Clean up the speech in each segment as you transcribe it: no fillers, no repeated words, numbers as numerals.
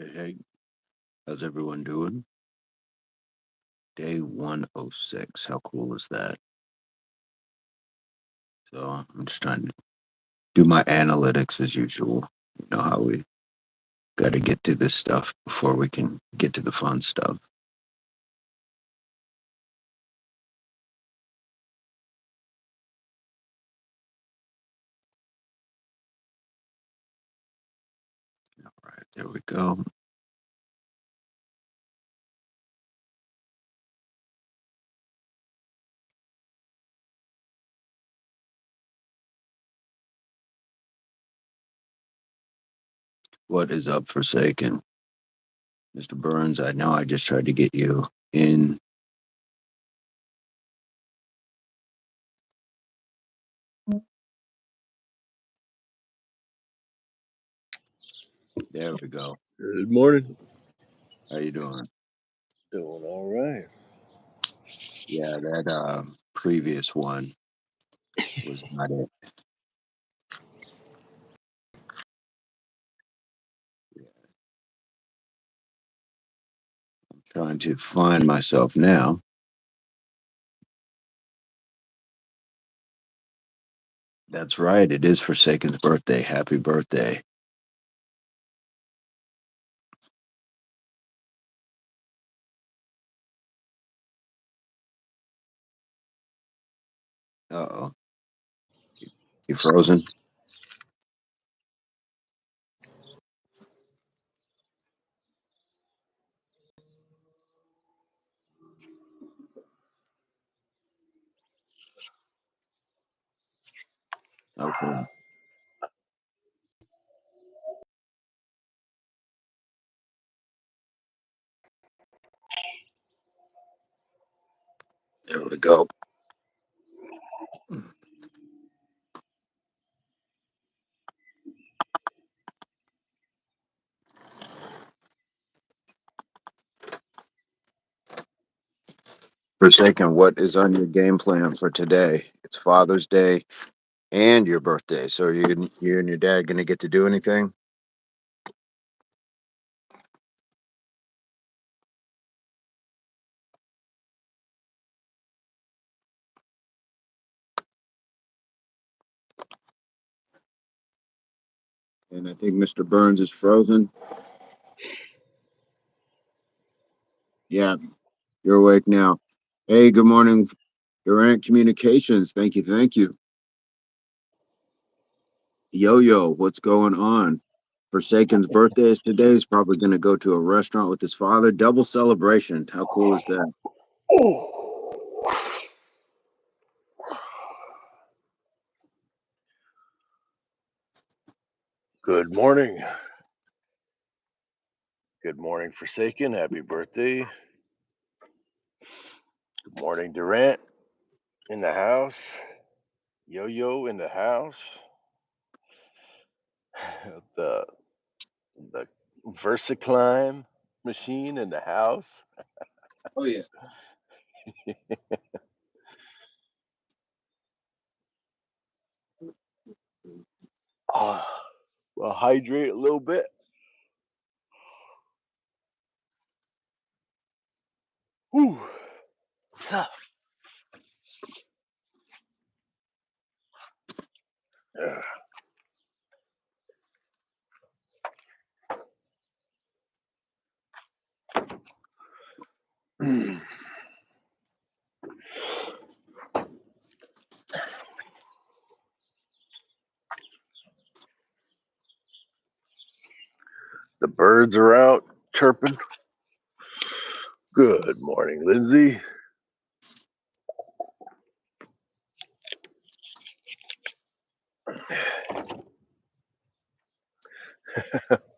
Hey, how's everyone doing? Day 106. How cool is that? So I'm just trying to do my analytics as usual. You know how we got to get to this stuff before we can get to the fun stuff. All right, there we go. What is up, Forsaken? Mr. Burns, I know I just tried to get you in. There we go. Good morning. How you doing? Doing all right. Yeah, that previous one was not it. Yeah, I'm trying to find myself now. That's right. It is Forsaken's birthday. Happy birthday. Uh-oh. You frozen? Okay. There we go. Forsaken, what is on your game plan for today? It's Father's Day and your birthday. So you and your dad gonna get to do anything? And I think Mr. Burns is frozen. Yeah, you're awake now. Hey, good morning, Durant Communications. Thank you, thank you. Yo, what's going on? Forsaken's birthday is today. He's probably gonna go to a restaurant with his father. Double celebration. How cool is that? Good morning. Good morning, Forsaken. Happy birthday. Good morning, Durant in the house. Yo in the house. The the Versaclimb machine in the house. Oh yeah. Oh, well, hydrate a little bit. Whew. So, uh, the birds are out chirping. Good morning, Lindsay.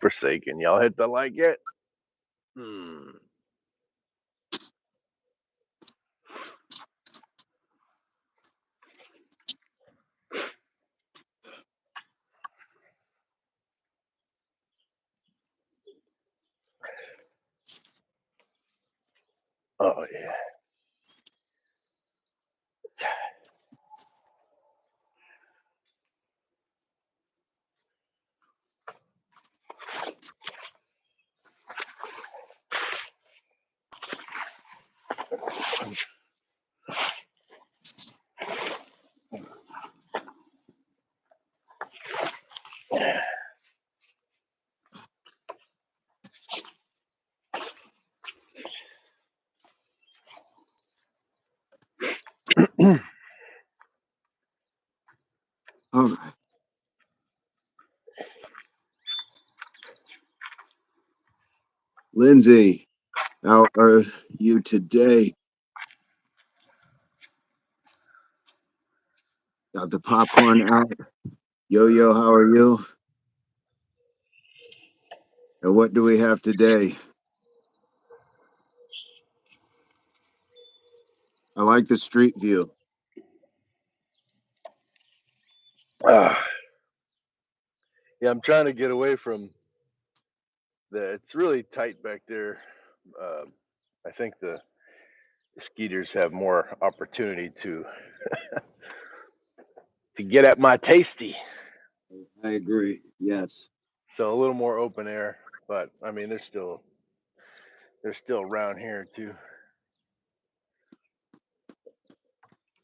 Forsaken. Y'all hit the like yet? Hmm. Oh yeah. All right. Lindsay, how are you today? Got the popcorn out. Yo yo, how are you? And what do we have today? I like the street view. Yeah, I'm trying to get away from it's really tight back there. I think the skeeters have more opportunity to get at my tasty. I agree. Yes. So a little more open air, but I mean they're still around here too.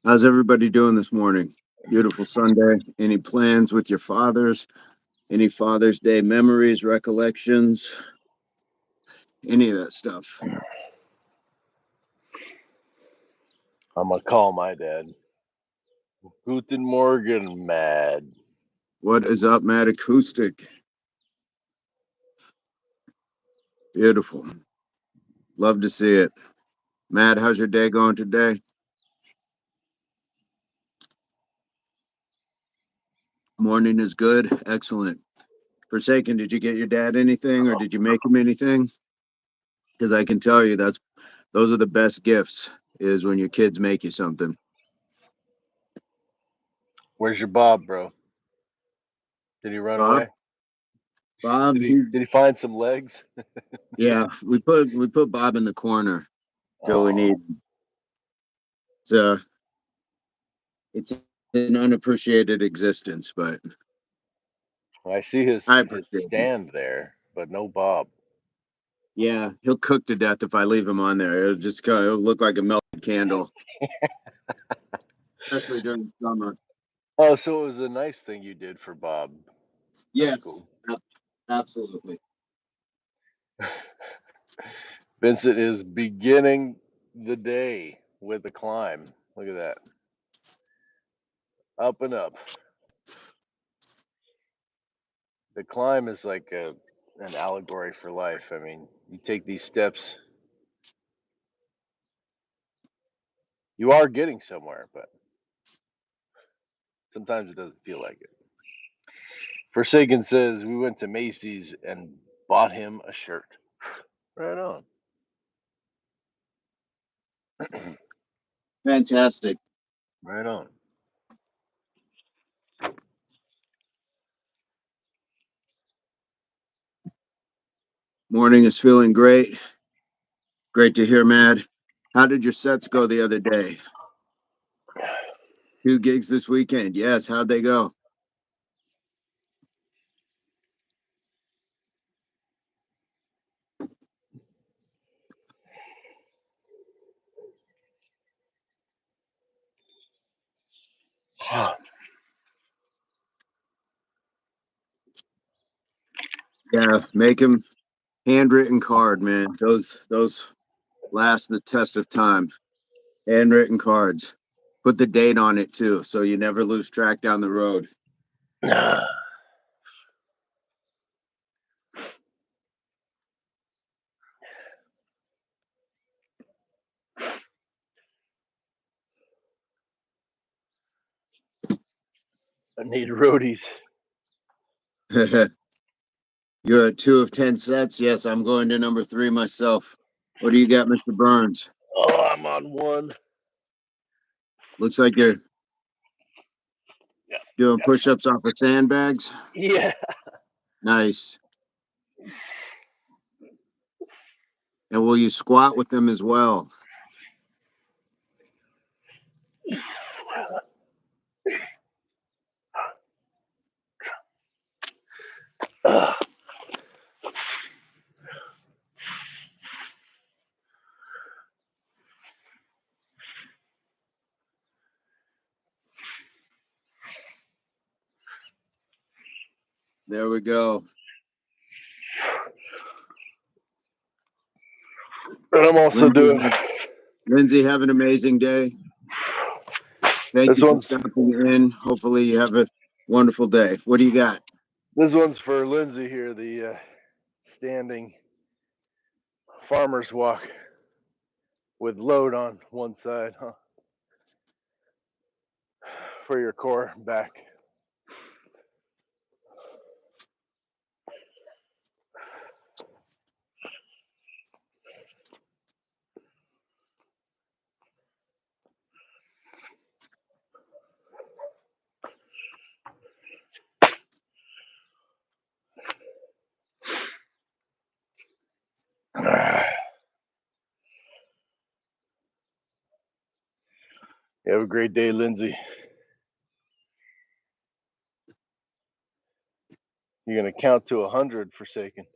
How's everybody doing this morning? Beautiful Sunday. Any plans with your fathers? Any Father's Day memories, recollections? Any of that stuff? I'm gonna call my dad. Guten Morgen, Mad. What is up, Matt Acoustic? Beautiful. Love to see it. Matt, how's your day going today? Morning is good. Excellent. Forsaken, did you get your dad anything or did you make him anything? Because I can tell you those are the best gifts is when your kids make you something. Where's your Bob, bro? Did he run Bob? away? Bob, Did he find some legs? yeah, we put Bob in the corner till we need. Oh, It's uh it's an unappreciated existence, but I see I his appreciate him. stand there, but no Bob. Yeah, he'll cook to death if I leave him on there. It'll look like a melted candle, especially during the summer. Oh, so it was a nice thing you did for Bob. That's Yes, cool. absolutely. Vincent is beginning the day with a climb. Look at that. Up and up. The climb is like an allegory for life. I mean, you take these steps, you are getting somewhere, but sometimes it doesn't feel like it. Forsaken says we went to Macy's and bought him a shirt. Right on. Fantastic. Right on. Morning is feeling great. Great to hear, Matt. How did your sets go the other day? 2 gigs this weekend. Yes, how'd they go? Yeah, make him handwritten card, man. Those last the test of time. Handwritten cards. Put the date on it too, so you never lose track down the road. I need roadies. You're at 2 of 10 sets. Yes, I'm going to number 3 myself. What do you got, Mr. Burns? Oh, I'm on one. Looks like you're Yeah. doing push-ups off of sandbags. Yeah. Nice. And will you squat with them as well? There we go. And I'm also doing. Lindsay, have an amazing day. Thank you for stopping in. Hopefully you have a wonderful day. What do you got? This one's for Lindsay here, the standing farmer's walk with load on one side, huh? For your core back. You have a great day, Lindsay. You're going to count to 100, Forsaken.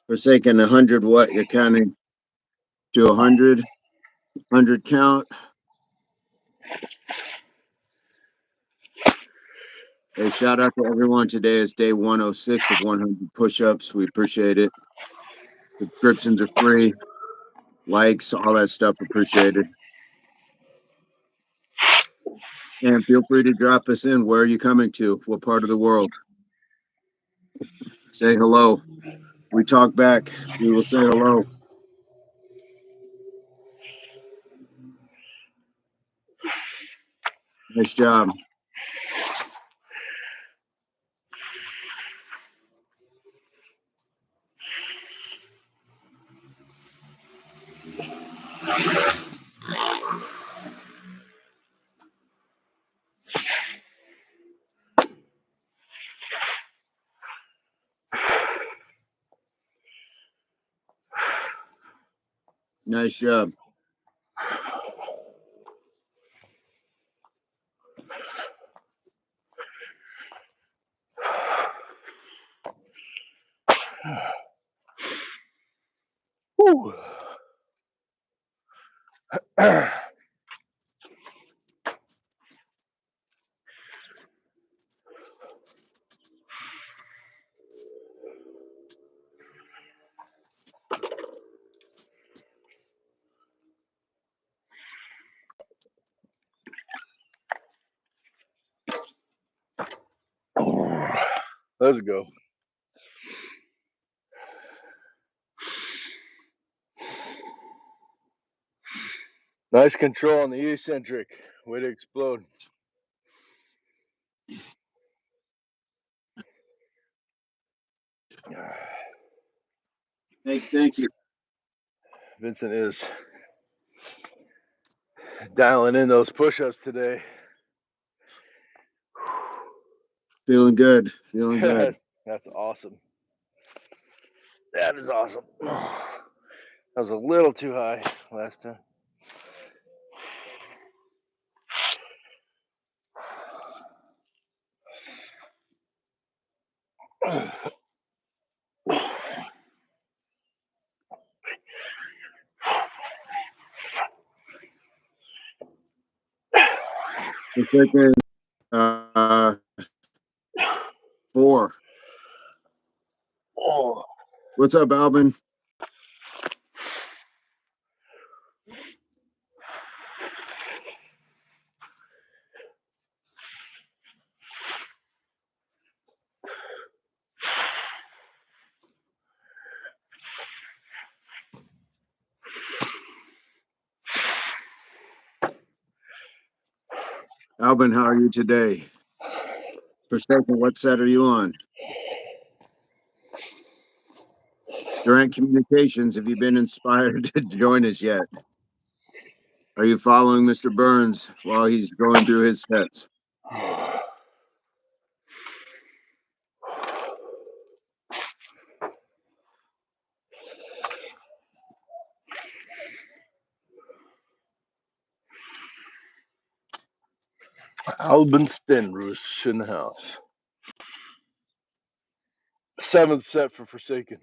Forsaken, 100 what? You're counting to 100? 100 count? Hey, shout out to everyone. Today is day 106 of 100 push-ups. We appreciate it. Subscriptions are free. Likes, all that stuff appreciated. And feel free to drop us in. Where are you coming to? What part of the world? Say hello. We talk back. We will say hello. Nice job. Nice job. Woo. Let's go. Nice control on the eccentric. Way to explode. Thank you. Vincent is dialing in those push-ups today. Feeling good. Feeling good. That's awesome. That is awesome. That was a little too high last time. Forsaken, 4. Oh. What's up, Alvin? Alvin, how are you today? Forsaken, what set are you on? Durant Communications, have you been inspired to join us yet? Are you following Mr. Burns while he's going through his sets? Albin Stenrush in the house. 7th set for Forsaken.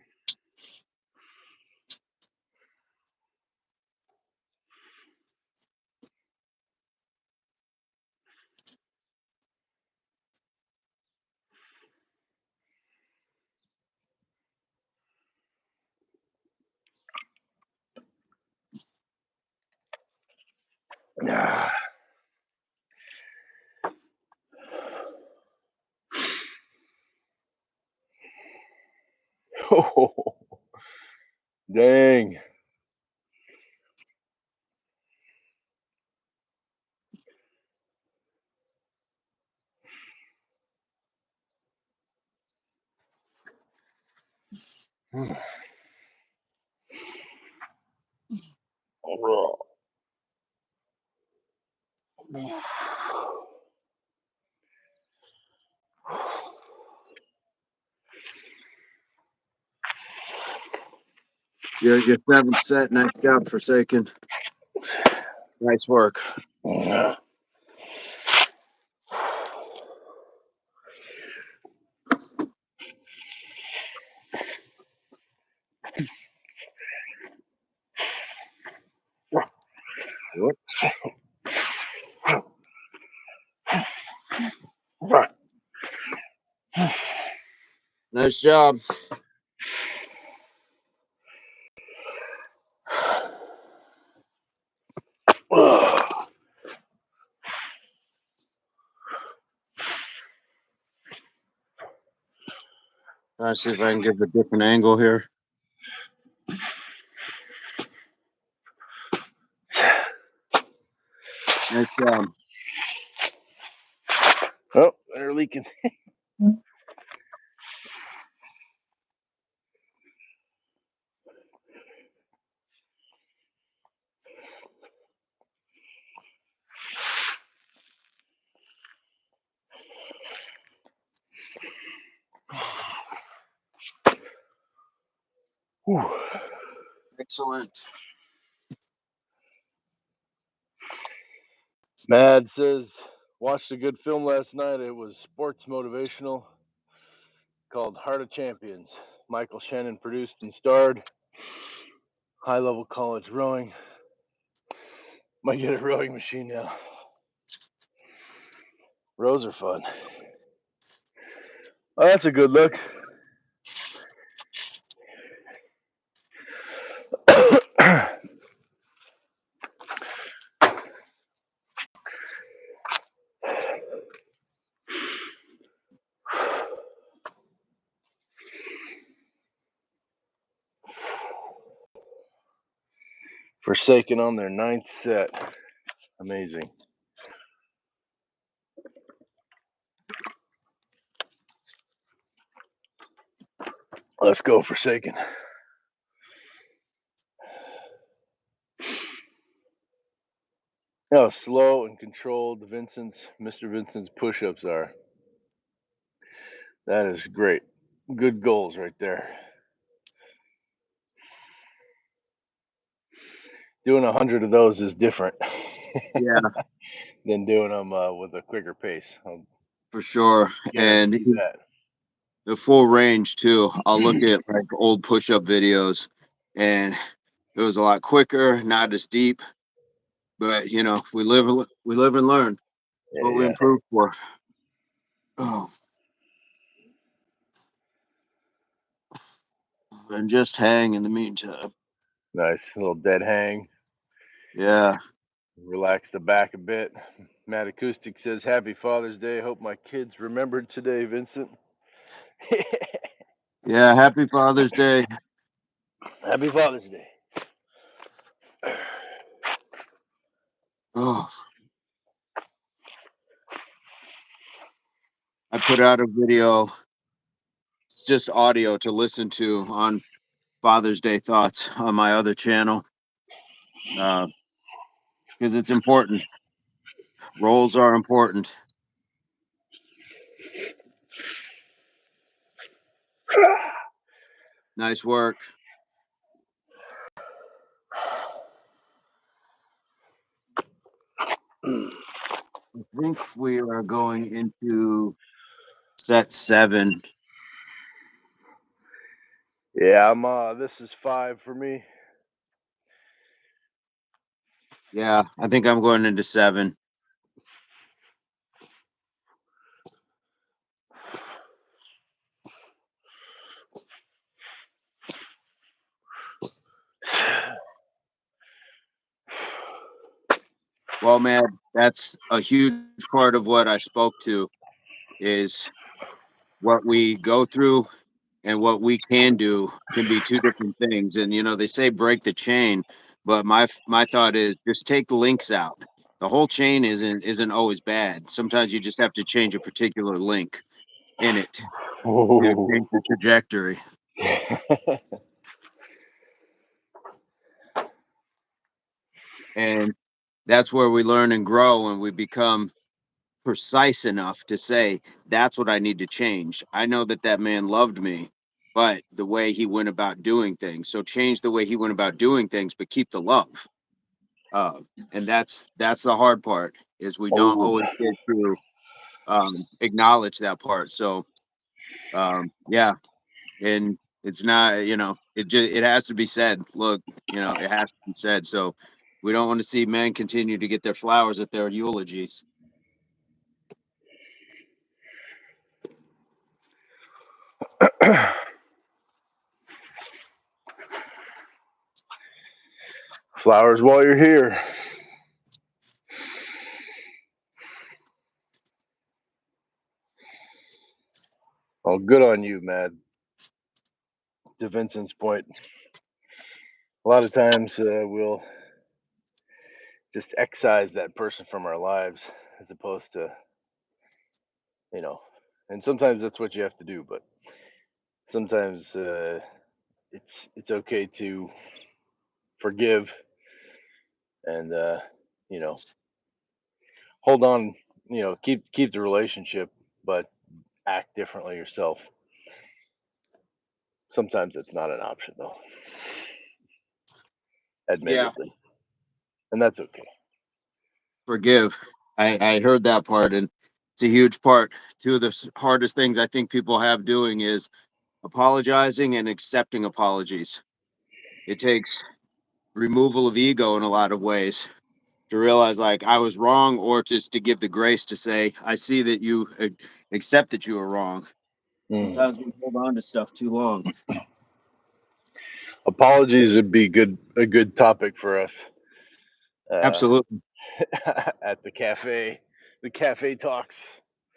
Ah. Oh, dang. Your 7th set. Nice job, Forsaken. Nice work. Nice job. Let's see if I can give a different angle here. Nice job. Oh, they're leaking. Whew. Excellent. Mad says, watched a good film last night. It was sports motivational called Heart of Champions. Michael Shannon produced and starred. High level college rowing. Might get a rowing machine now. Rows are fun. Oh, that's a good look. Forsaken on their 9th set. Amazing. Let's go, Forsaken. How slow and controlled Mr. Vincent's push-ups are. That is great. Good goals right there. Doing 100 of those is different. Yeah, than doing them with a quicker pace. I'll for sure. And guarantee that. the full range too. I'll look at like old push-up videos, and it was a lot quicker, not as deep. But you know, we live and learn. That's what we Yeah. improve for. Oh, and just hang in the meantime. Nice little dead hang. Yeah. Relax the back a bit. Matt Acoustic says, "Happy Father's Day. Hope my kids remembered today, Vincent." Yeah. Happy Father's Day. Happy Father's Day. Oh, I put out a video. It's just audio to listen to on Father's Day thoughts on my other channel, because it's important. Roles are important. Nice work. think we are going into set 7. Yeah, this is 5 for me. Yeah, I think I'm going into 7. Well, man, that's a huge part of what I spoke to is what we go through and what we can do can be two different things. And they say break the chain, but my thought is just take the links out. The whole chain isn't always bad. Sometimes you just have to change a particular link in it to change the trajectory. And that's where we learn and grow and we become precise enough to say that's what I need to change. I know that that man loved me, but the way he went about doing things. So change the way he went about doing things, but keep the love. Uh, and that's the hard part is we don't Oh, always get to acknowledge that part. So yeah, and it's not it has to be said. Look, it has to be said. So we don't want to see men continue to get their flowers at their eulogies. flowers while you're here. Oh, good on you, Matt. To Vincent's point, a lot of times we'll just excise that person from our lives as opposed to, you know, and sometimes that's what you have to do, but sometimes it's okay to forgive and you know hold on, keep the relationship, but act differently yourself. Sometimes it's not an option though, Yeah, admittedly, and that's okay. forgive. I heard that part, and it's a huge part. Two of the hardest things I think people have doing is apologizing and accepting apologies. It takes removal of ego in a lot of ways to realize like I was wrong, or just to give the grace to say I see that you accept that you were wrong. Mm. Sometimes we hold on to stuff too long. Apologies would be a good topic for us uh, Absolutely, at the cafe talks.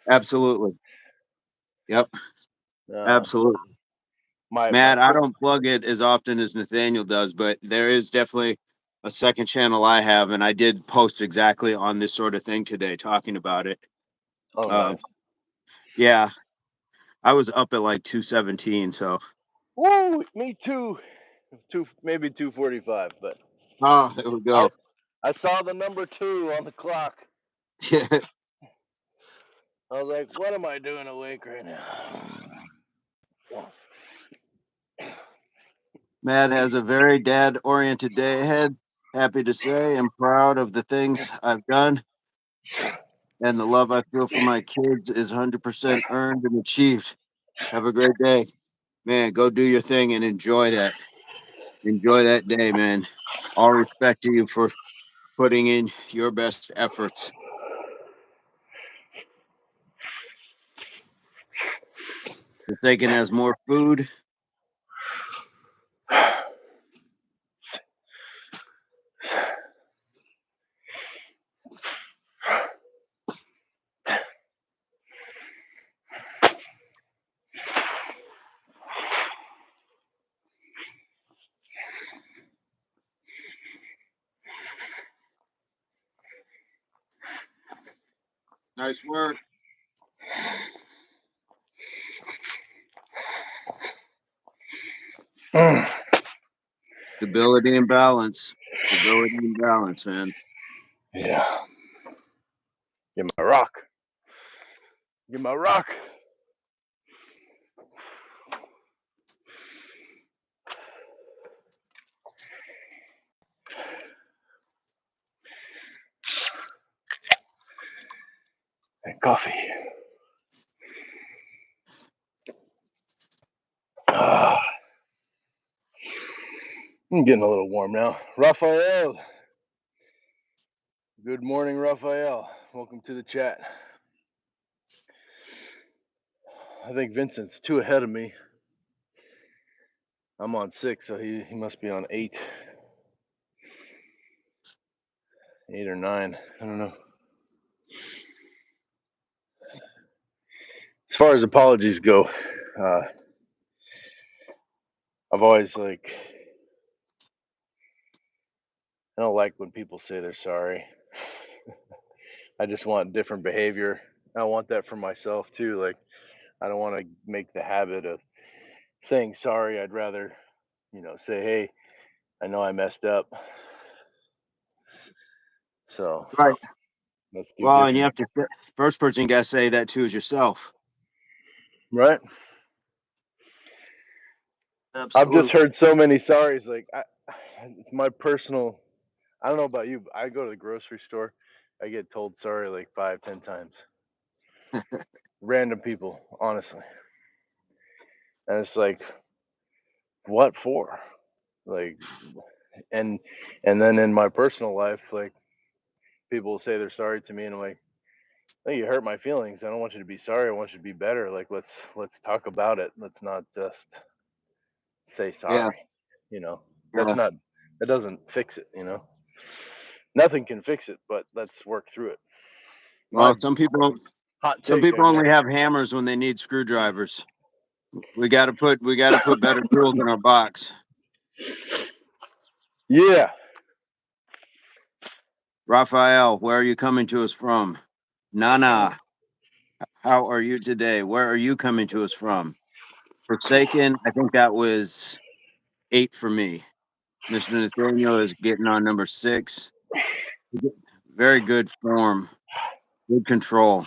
absolutely, yep, Uh, absolutely. my Matt, I don't plug it as often as Nathaniel does, but there is definitely a second channel I have, and I did post exactly on this sort of thing today, talking about it. Oh, Uh, nice. yeah, I was up at like 2:17, so Woo, me too. Maybe 2:45, but there we I go. I saw the number 2 on the clock. I was like, what am I doing awake right now? Matt has a very dad-oriented day ahead. Happy to say, I'm proud of the things I've done, and the love I feel for my kids is 100% earned and achieved. Have a great day, man. Go do your thing and enjoy that. Enjoy that day, man. All respect to you for putting in your best efforts. For taking as more food. Nice work. Stability and balance. Stability and balance, man. Yeah, get my rock. Get my rock. coffee. I'm getting a little warm now. Raphael. Good morning, Raphael. Welcome to the chat. I think Vincent's 2 ahead of me. I'm on 6, so he must be on 8. 8 or 9. I don't know. As far as apologies go, I've always I don't like when people say they're sorry. I just want different behavior. I want that for myself too. Like, I don't want to make the habit of saying sorry. I'd rather, say, hey, I know I messed up. So Right. let's do Well, and you different. have to, first person you got to say that to is yourself. Right. I've just Absolutely. heard so many sorries. Like, it's my personal. I don't know about you, but I go to the grocery store. I get told sorry like 5, 10 times. Random people, honestly. And it's like, what for? Like, and then in my personal life, like, people will say they're sorry to me, and I'm like, hey, you hurt my feelings. I don't want you to be sorry. I want you to be better. Like, let's talk about it. Let's not just say Yeah. sorry. Yeah. That doesn't fix it. Nothing can fix it, but let's work through it. My Well, hot some take, I people guess. only have hammers when they need screwdrivers. We got to put better tools in our box. Yeah. Raphael, where are you coming to us from? Nana, how are you today? Where are you coming to us from? Forsaken, I think that was 8 for me. Mr. Nathaniel is getting on number 6. Very good form. Good control.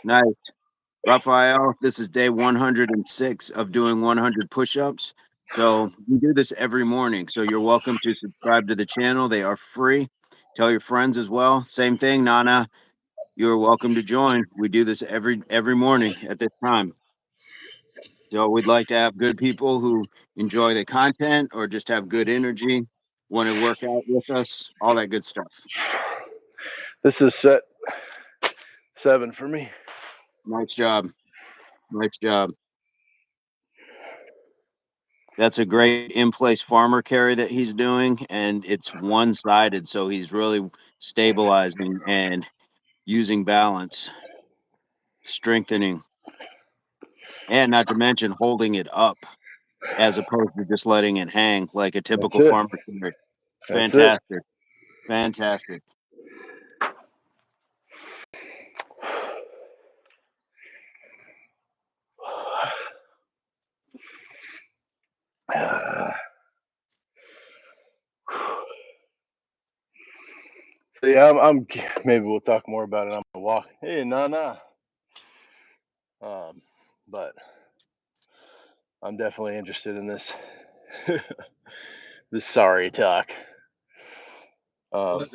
Nice. Raphael, this is day 106 of doing 100 push-ups. So we do this every morning. So you're welcome to subscribe to the channel. They are free. Tell your friends as well. Same thing, Nana. You're welcome to join. We do this every morning at this time. So we'd like to have good people who enjoy the content or just have good energy, want to work out with us, all that good stuff. This is set 7 for me. Nice job. Nice job. That's a great in-place farmer carry that he's doing, and it's one-sided, so he's really stabilizing and using balance, strengthening, and not to mention holding it up as opposed to just letting it hang like a That's typical it. farmer carry. That's it. Fantastic. Fantastic. So yeah, I'm maybe we'll talk more about it on my walk. Hey, nah. But I'm definitely interested in this. This sorry talk. I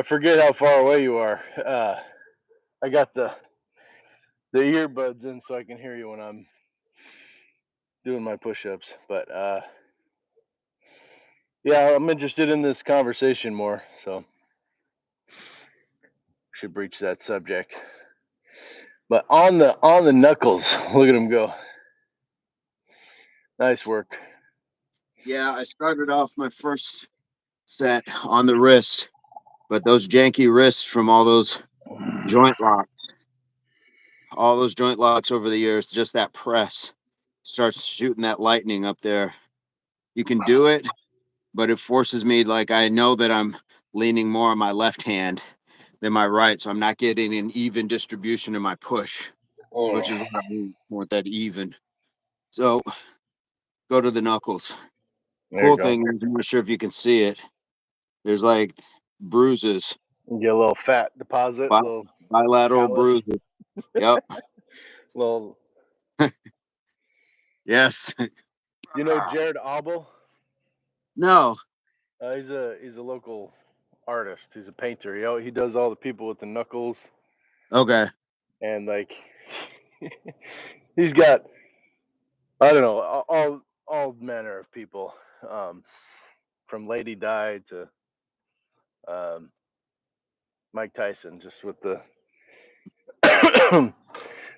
forget how far away you are. I got the earbuds in so I can hear you when I'm doing my push-ups. But yeah, I'm interested in this conversation more. So should breach that subject. But on the knuckles, look at him go. Nice work. Yeah, I started off my first set on the wrist, but those janky wrists from all those joint locks over the years, just that press starts shooting that lightning up there. You can do it, but it forces me, like, I know that I'm leaning more on my left hand than my right, so I'm not getting an even distribution in my push, which is what I want, that even. So go to the knuckles. There you Cool go. thing is, I'm not sure if you can see it. There's like bruises, Get a little fat deposit, bi- little bilateral callus, bruises. Yep. little. Yes. You know Jared Abel? No. He's a local artist. He's a painter. He does all the people with the knuckles, Okay. and like he's got, I don't know, all manner of people, from Lady Di to um, Mike Tyson, just with the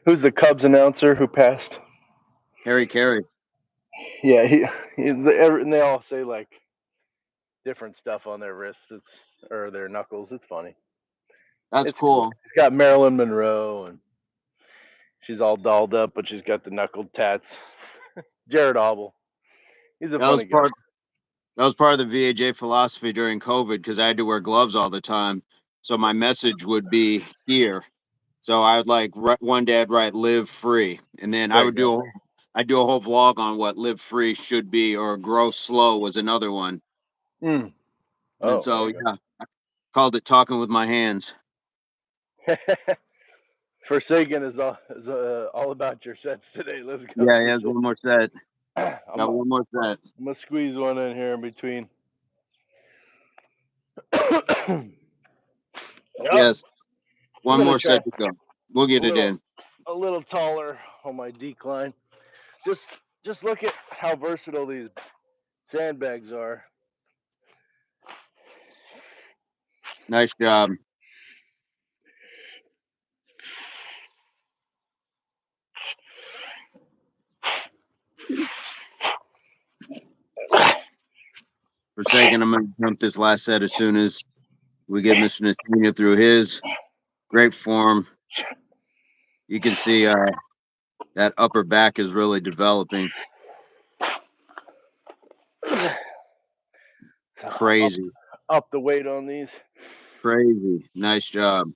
who's the Cubs announcer who passed? Harry Carey. Yeah, and they all say like different stuff on their wrists. Or their knuckles. It's funny. That's It's cool. cool. He's got Marilyn Monroe, and she's all dolled up, but she's got the knuckled tats. Jared Hobble. He's a That was funny guy. part that was part of the VAJ philosophy during COVID because I had to wear gloves all the time. So my message would be here. So I would like one day I'd write "live free," and then There you go. I'd do a whole vlog on what "live free" should be, or "grow slow" was another one. Mm. And Oh, so there yeah, called it "talking with my hands." you go. Forsaken is all about your sets today. Let's go, Yeah, he has Forsaken. one more set. I'm Got a, one more set. I'm gonna squeeze one in here in between. Yep. Yes, I'm one gonna more try set to go. We'll a get it little in. a little taller on my decline. Just just look at how versatile these sandbags are. Nice job. Forsaken, I'm going to jump this last set as soon as we get Mr. Nathaniel through his great form. You can see that upper back is really developing. up Crazy. up the weight on these. Crazy. Nice job.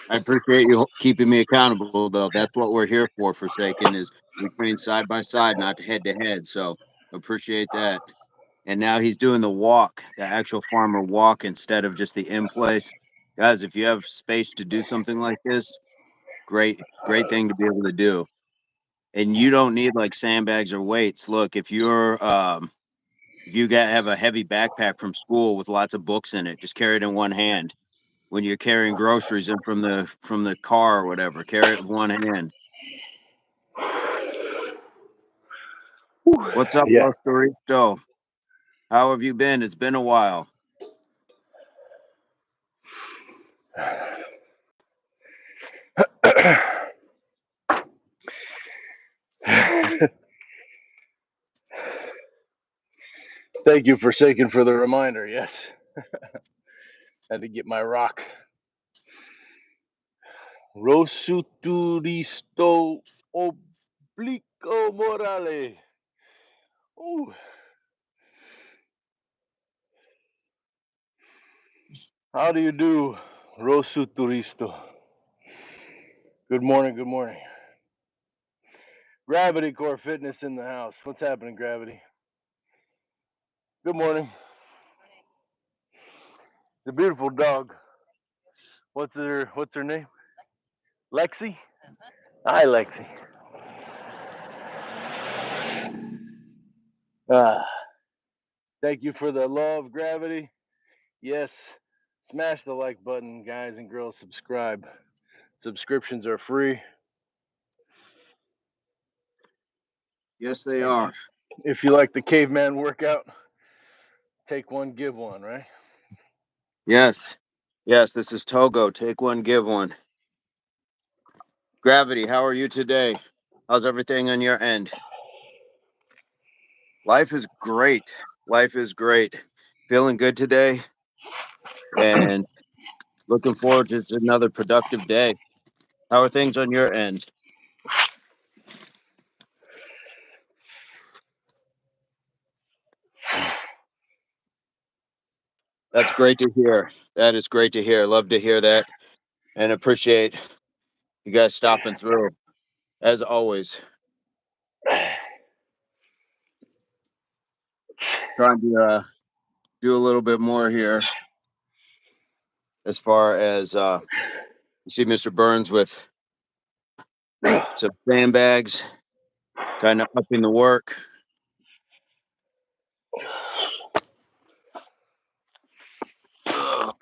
I appreciate you keeping me accountable, though. That's what we're here for, Forsaken, is we train side by side, not head to head. So appreciate that. And now he's doing the walk, the actual farmer walk instead of just the in place. Guys, if you have space to do something like this, great thing to be able to do. And you don't need like sandbags or weights. Look, if you have a heavy backpack from school with lots of books in it, just carry it in one hand. When you're carrying groceries in from the car or whatever, carry it with one hand. What's up, Yeah. Los Doritos? How have you been? It's been a while. Thank you, Forsaken, for the reminder. Yes. Had to get my rock. Rosuturisto Oblico Morale. Ooh. How do you do, Rosuturisto? Good morning, good morning. Gravity Core Fitness in the house. What's happening, Gravity? Good morning. The beautiful dog. What's her name? Lexi? Hi, Lexi. Ah, thank you for the love, Gravity. Yes, smash the like button, guys and girls. Subscribe. Subscriptions are free. Yes, they If are. you, if you like the caveman workout, take one, give one, right? Yes. Yes, this is Togo. Take one, give one. Gravity, how are you today? How's everything on your end? Life is great. Life is great. Feeling good today and looking forward to another productive day. How are things on your end? That's great to hear. That is great to hear. Love to hear that and appreciate you guys stopping through as always. Trying to do a little bit more here as far as you see Mr. Burns with some sandbags, kind of upping the work. Ugh.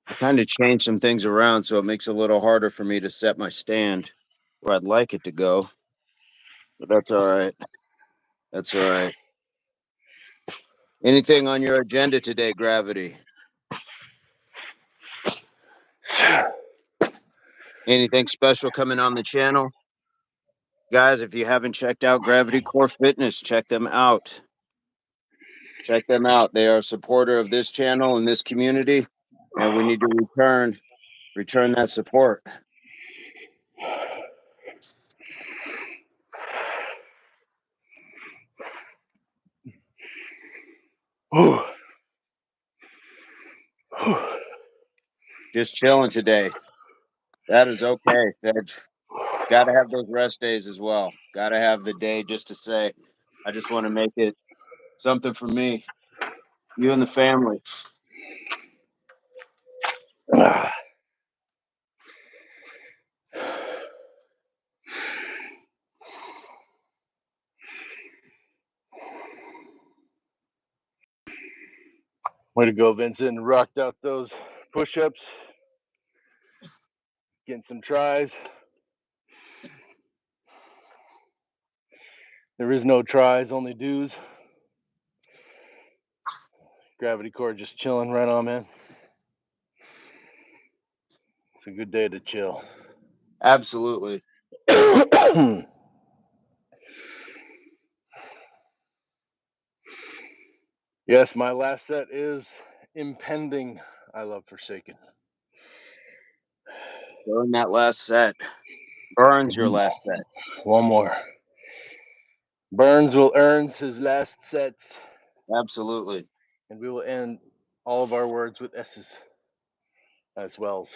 I kind of changed some things around so it makes it a little harder for me to set my stand where I'd like it to go. But that's all right. That's all right. Anything on your agenda today, Gravity? Anything special coming on the channel? Guys, if you haven't checked out Gravity Core Fitness, check them out. Check them out. They are a supporter of this channel and this community, and we need to return that support. Just chilling today. That is okay. That got to have those rest days as well. Got to have the day just to say, I just want to make it something for me, you and the family. Way to go, Vincent. Rocked out those push-ups. Getting some tries. There is no tries, only do's. Gravity core just chilling right on, man. It's a good day to chill. Absolutely. Yes, my last set is impending. I love Forsaken. During that last set. Burns your last set. One more. Burns will earn his last sets. Absolutely. And we will end all of our words with S's as wells.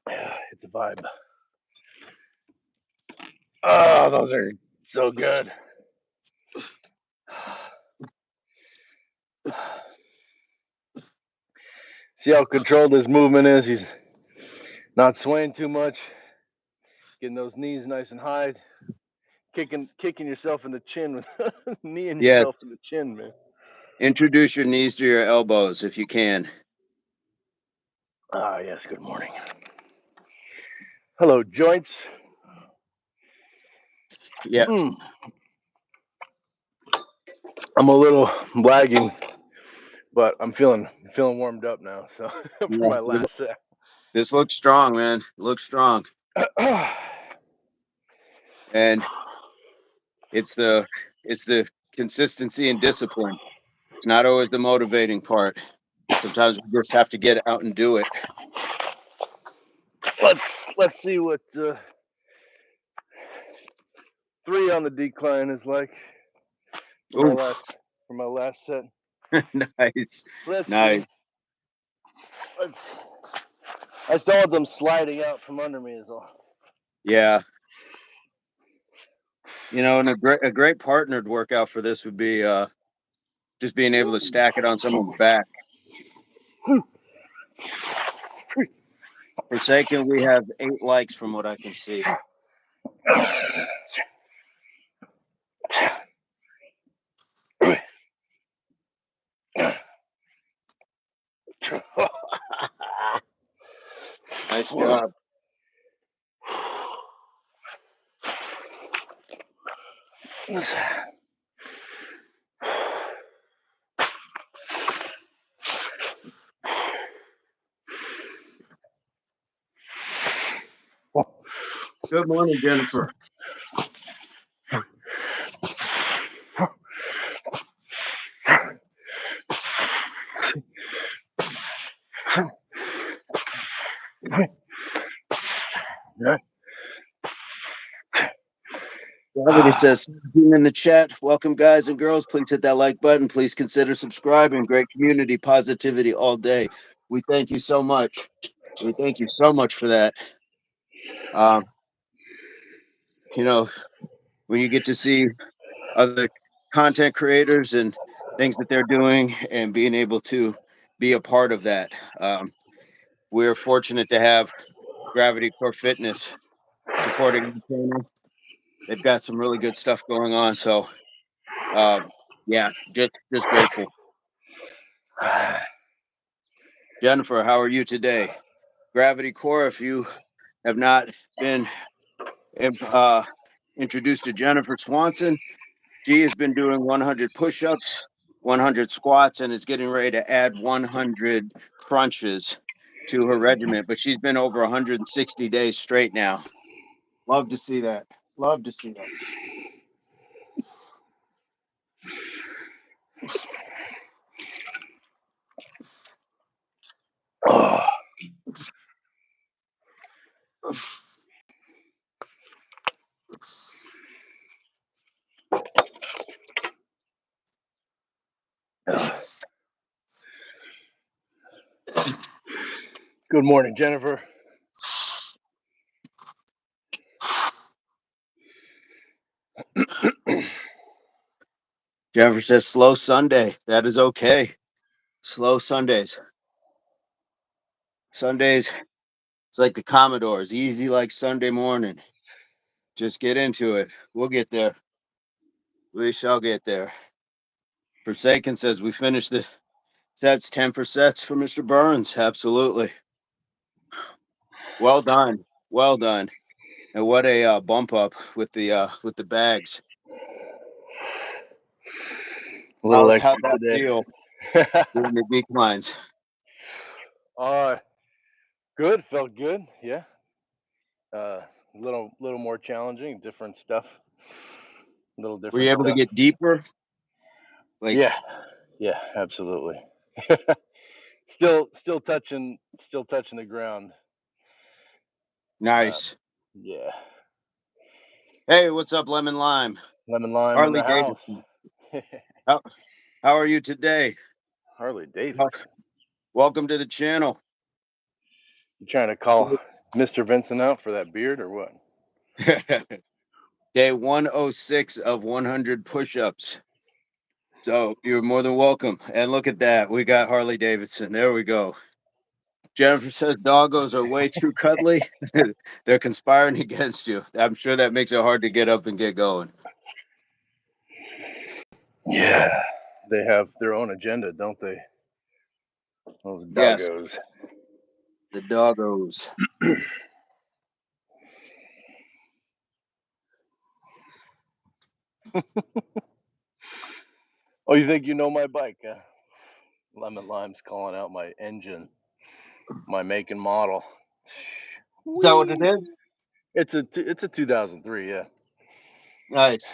It's a vibe. Oh, those are so good. See how controlled his movement is? He's not swaying too much. Getting those knees nice and high. Kicking yourself in the chin with kneeing yourself in the chin, man. Introduce your knees to your elbows if you can. Ah, yes, good morning. Hello, joints. Yeah. I'm a little lagging, but I'm feeling warmed up now. So for my last set. This looks strong, man. Looks strong. And it's the consistency and discipline. It's not always the motivating part. Sometimes we just have to get out and do it. Let's see what 3 on the decline is like for my last set. Nice. Let's nice. see. I still want them sliding out from under me, is all. Yeah. You know, and a great partnered workout for this would be just being able to stack it on someone's back. Forsaken, we have 8 likes from what I can see. Nice job. Good morning, Jennifer. Gravity says in the chat, welcome guys and girls. Please hit that like button. Please consider subscribing. Great community, positivity all day. We thank you so much. We thank you so much for that. You know, when you get to see other content creators and things that they're doing and being able to be a part of that. we're fortunate to have Gravity Core Fitness supporting the channel. They've got some really good stuff going on. So, yeah, just grateful. Jennifer, how are you today? Gravity Core, if you have not been introduced to Jennifer Swanson, she has been doing 100 push-ups, 100 squats, and is getting ready to add 100 crunches to her regimen. But she's been over 160 days straight now. Love to see that. Love to see that. Oh. Good morning, Jennifer. Jennifer says slow Sunday. That is okay. Slow Sundays. Sundays, it's like the Commodores, easy like Sunday morning. Just get into it. We'll get there. We shall get there. Forsaken says we finished the sets 10 for sets for Mr. Burns. Absolutely. Well done. Well done. And what a bump up with the bags. A little How'd extra that today. feel doing the declines? Good. Felt good. Yeah. Little more challenging, different stuff. A little different. Were you able to stuff. get deeper? Like, yeah, absolutely. still touching the ground. nice. Yeah. Hey, what's up, Lemon Lime? Lemon lime in Harley the house. Davidson. How are you today? Harley Davidson. Welcome to the channel. You trying to call Mr. Vincent out for that beard or what? Day 106 of 100 push-ups. So you're more than welcome. And look at that. We got Harley Davidson. There we go. Jennifer says doggos are way too cuddly. They're conspiring against you. I'm sure that makes it hard to get up and get going. Yeah. They have their own agenda, don't they? Those Yes, doggos. the doggos. Oh, you think you know my bike? Lemon Lime's calling out my engine, my make and model. Is that what it is? It's a 2003, yeah. Nice.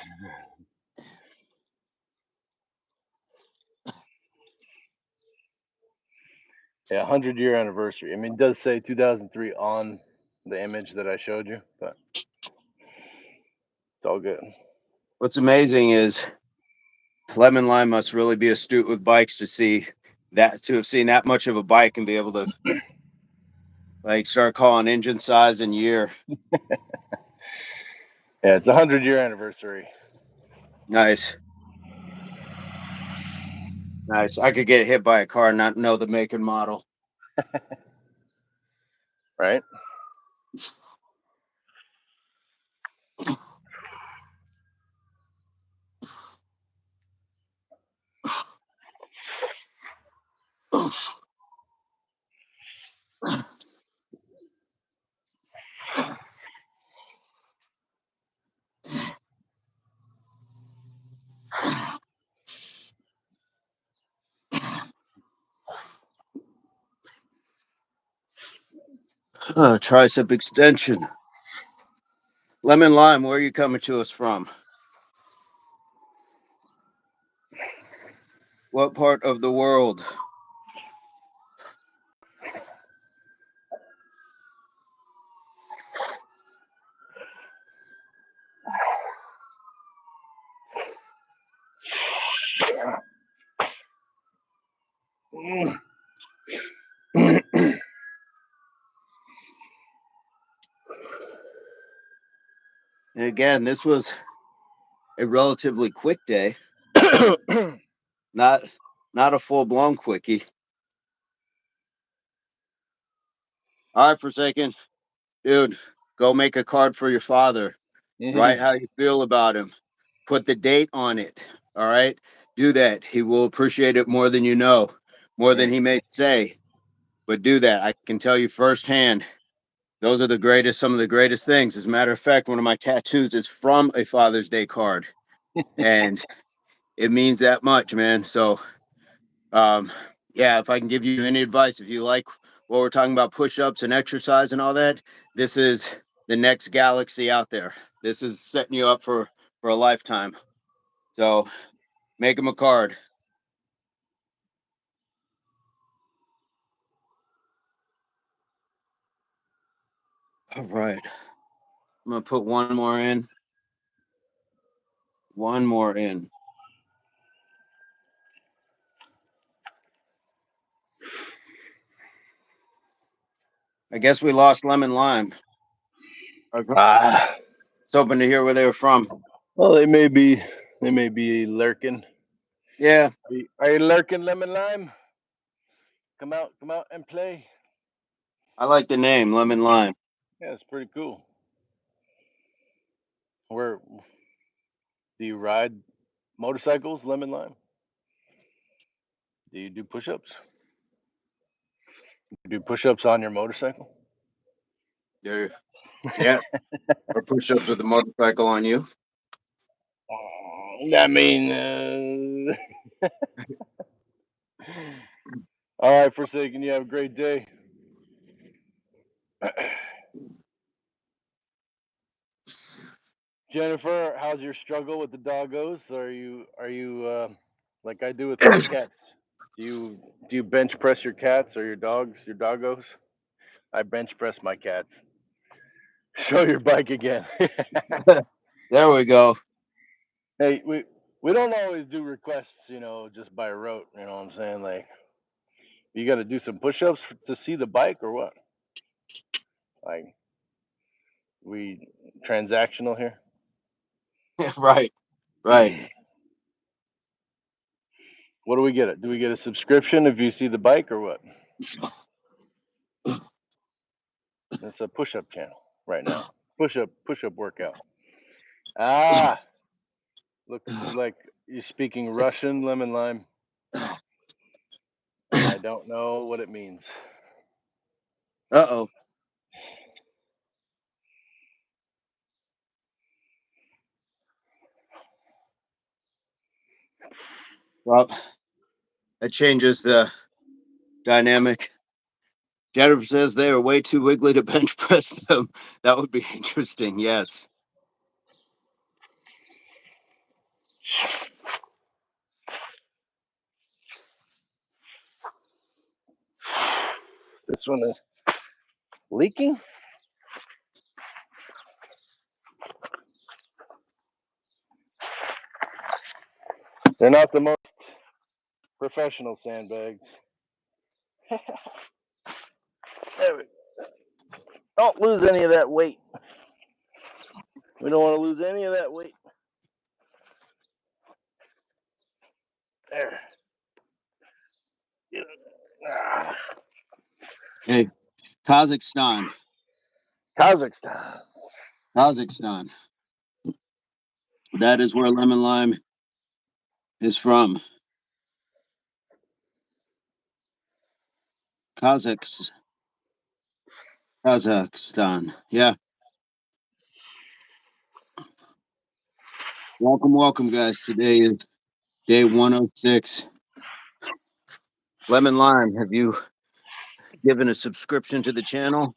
Yeah, 100-year anniversary. I mean, it does say 2003 on the image that I showed you, but it's all good. What's amazing is Lemon Lime must really be astute with bikes to have seen that much of a bike and be able to like start calling engine size and year. Yeah, it's a 100-year anniversary. Nice. Nice. I could get hit by a car and not know the make and model. Right? Tricep extension. Lemon Lime, where are you coming to us from? What part of the world? And again, this was a relatively quick day. Not a full-blown quickie. All right, Forsaken. Dude, go make a card for your father. Write Mhm. how you feel about him. Put the date on it. All right. Do that. He will appreciate it more than you know, more than Right. he may say. But do that. I can tell you firsthand. Those are the greatest, some of the greatest things. As a matter of fact, one of my tattoos is from a Father's Day card. And it means that much, man. So um, yeah, if I can give you any advice, if you like what we're talking about, push-ups and exercise and all that, this is the next galaxy out there. This is setting you up for a lifetime. So make them a card. All right. I'm gonna put one more in. One more in. I guess we lost lemon lime. I was Ah. hoping to hear where they were from. Well, they may be lurking. Yeah, Are you lurking, lemon lime? Come out and play. I like the name lemon lime. Yeah, it's pretty cool. Where do you ride motorcycles, lemon lime? Do you do push-ups? Do push-ups on your motorcycle? There, yeah, or push-ups with a motorcycle on you. I mean, all right, Forsaken, you have a great day. Jennifer, how's your struggle with the doggos? Are you like I do with my cats? Do you bench press your cats or your doggos? I bench press my cats. Show your bike again. There we go. Hey, we don't always do requests, just by rote. You know what I'm saying? Like, you got to do some push-ups to see the bike or what? Like, we transactional here. Right, right. What do we get? Do we get a subscription if you see the bike or what? It's a push-up channel right now. Push-up workout. Ah, looks like you're speaking Russian, lemon lime, and I don't know what it means. Uh-oh. Well, that changes the dynamic. Jennifer says they are way too wiggly to bench press them. That would be interesting. Yes. This one is leaking. They're not the most professional sandbags. There we- Don't lose any of that weight. We don't want to lose any of that weight. There. Ah, Hey, Kazakhstan. Kazakhstan. Kazakhstan. That is where lemon lime is from. Kazakhs. Kazakhstan. Yeah. Welcome, welcome, guys. Today is day 106. Lemon lime, have you given a subscription to the channel?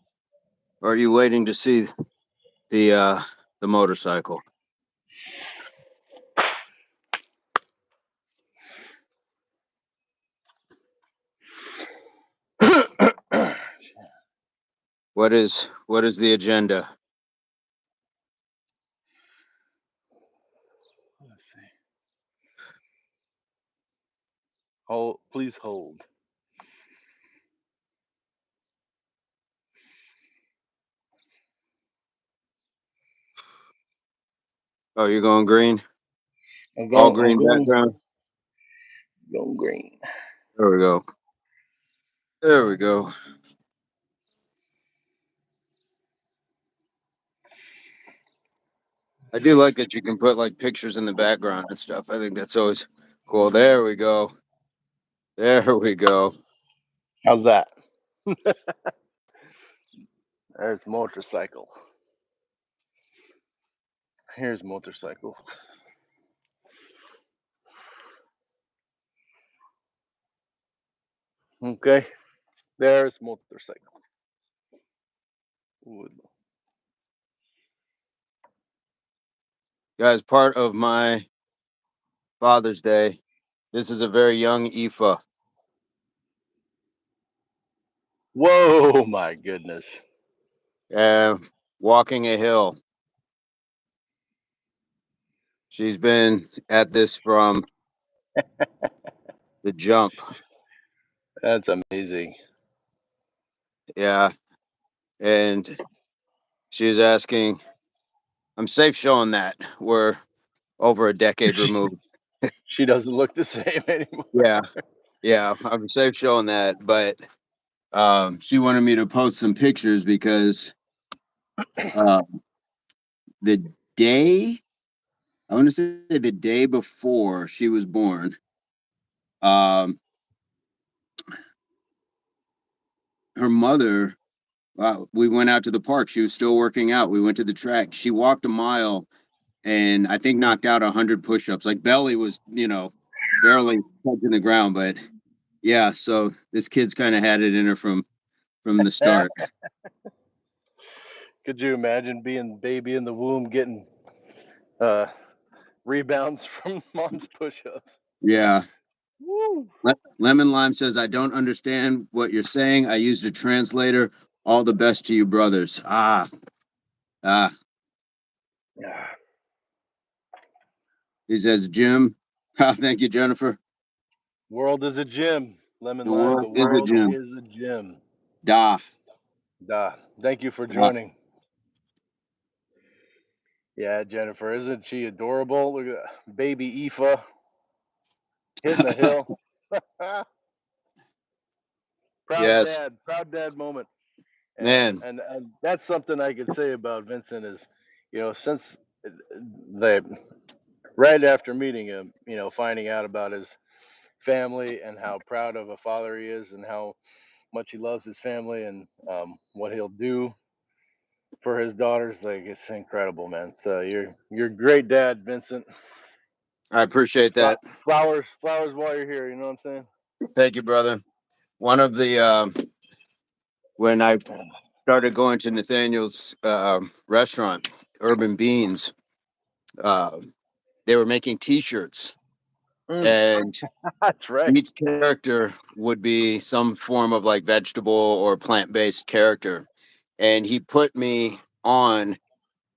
Or are you waiting to see the motorcycle? What is the agenda? Let's see. Hold, please hold. Oh, you're going green? I'm All going. I'm green going. background. Going green. There we go. There we go. I do like that you can put like pictures in the background and stuff. I think that's always cool. There we go. There we go. How's that? There's motorcycle. Here's motorcycle. Okay, there's motorcycle. Ooh, Guys, part of my Father's Day, this is a very young Aoife. whoa, my goodness. Walking a hill. She's been at this from the jump. That's amazing. Yeah. And she was asking, I'm safe showing that we're over a decade removed. She doesn't look the same anymore. Yeah. Yeah. I'm safe showing that. But she wanted me to post some pictures because uh, the day, I want to say the day before she was born, um, her mother, we went out to the park. She was still working out. We went to the track. She walked a mile and I think knocked out 100 push-ups. Like belly was, barely touching the ground. But yeah, so this kid's kind of had it in her from the start. Could you imagine being baby in the womb getting uh, rebounds from mom's push-ups? Yeah. Woo! Lemon Lime says, I don't understand what you're saying. I used a translator. All the best to you, brothers. Ah. Yeah. He says, Jim. Thank you, Jennifer. World is a gym, lemon The lime. world The is a world gym. is a gym. Da. Da. Thank you for Da. joining. Yeah, Jennifer, isn't she adorable? Look at baby Aoife hitting the hill. Yes, Proud dad moment. And, man. and and that's something I could say about Vincent is, since the right after meeting him, finding out about his family and how proud of a father he is and how much he loves his family and what he'll do for his daughters, like it's incredible, man. So you're a great dad, Vincent. I appreciate Just that. flowers while you're here. You know what I'm saying? Thank you, brother. One of the when I started going to Nathaniel's restaurant, Urban Beans, uh, they were making T-shirts, Mm, and that's right. each character would be some form of like vegetable or plant-based character, and he put me on